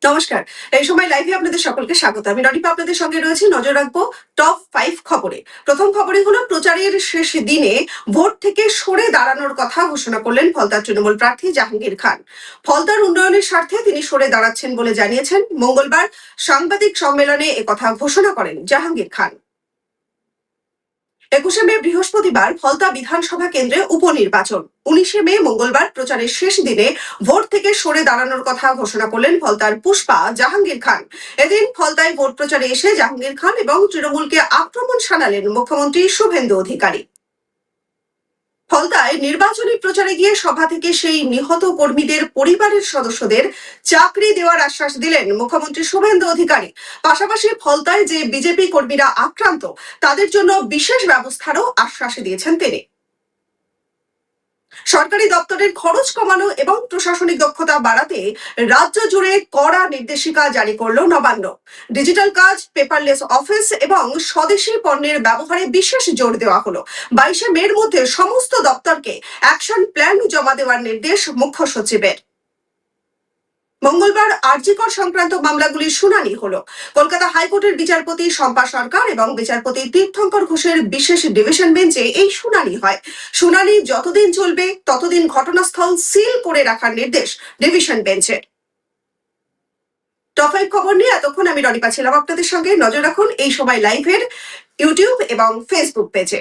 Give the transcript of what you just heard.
নমস্কার। এই সময় লাইভে আপনাদের সকলকে স্বাগত। আমি রনিপা আপনাদের সঙ্গে রয়েছি। নজর রাখবো টপ 5 খবরে। প্রথম খবরই হলো প্রচারের শেষ দিনে ভোট থেকে সরে দাঁড়ানোর কথা ঘোষণা করলেন ফলতার তৃণমূল প্রার্থী জাহাঙ্গীর খান। ফলতার উন্নয়নের স্বার্থে তিনি সরে দাঁড়াচ্ছেন বলে জানিয়েছেন। মঙ্গলবার সাংবাদিক সম্মেলনে একথা ঘোষণা করেন জাহাঙ্গীর খান। 21শে মে বৃহস্পতিবার ফলতা বিধানসভা কেন্দ্রে উপনির্বাচন। 19শে মে মঙ্গলবার প্রচারের শেষ দিনে ভোট থেকে সরে দাঁড়ানোর কথা ঘোষণা করলেন ফলতার পুষ্পা জাহাঙ্গীর খান। এদিন ফলতায় ভোট প্রচারে এসে জাহাঙ্গীর খান এবং তৃণমূলকে আক্রমণ শানালেন মুখ্যমন্ত্রী শুভেন্দু অধিকারী। ফলতায় নির্বাচনী প্রচারে গিয়ে সভা থেকে সেই নিহত কর্মীদের পরিবারের সদস্যদের চাকরি দেওয়ার আশ্বাস দিলেন মুখ্যমন্ত্রী শুভেন্দু অধিকারী। পাশাপাশি ফলতায় যে বিজেপি কর্মীরা আক্রান্ত তাদের জন্য বিশেষ ব্যবস্থারও আশ্বাস দিয়েছেন তিনি। সরকারি দপ্তরের খরচ কমানো এবং প্রশাসনিক দক্ষতা বাড়াতে রাজ্য জুড়ে কড়া নির্দেশিকা জারি করল নবান্ন। ডিজিটাল কাজ, পেপারলেস অফিস এবং স্বদেশী পণ্যের ব্যবহারে বিশেষ জোর দেওয়া হলো। 22শে মের মধ্যে সমস্ত দপ্তরকে অ্যাকশন প্ল্যান জমা দেওয়ার নির্দেশ মুখ্য সচিবের। মঙ্গলবার আরজিকর সংক্রান্ত মামলাগুলির শুনানি হলো। কলকাতা হাইকোর্টের বিচারপতি শম্পা সরকার এবং বিচারপতি তীর্থঙ্কর ঘোষের বিশেষ ডিভিশন বেঞ্চে এই শুনানি হয়। শুনানি যতদিন চলবে ততদিন ঘটনাস্থল সিল করে রাখার নির্দেশ ডিভিশন বেঞ্চের। টপ 5 খবর নিয়ে এতক্ষণ আমি রনিপা ছিলাম আপনাদের সঙ্গে। নজর রাখুন এই সময় লাইভের ইউটিউব এবং ফেসবুক পেজে।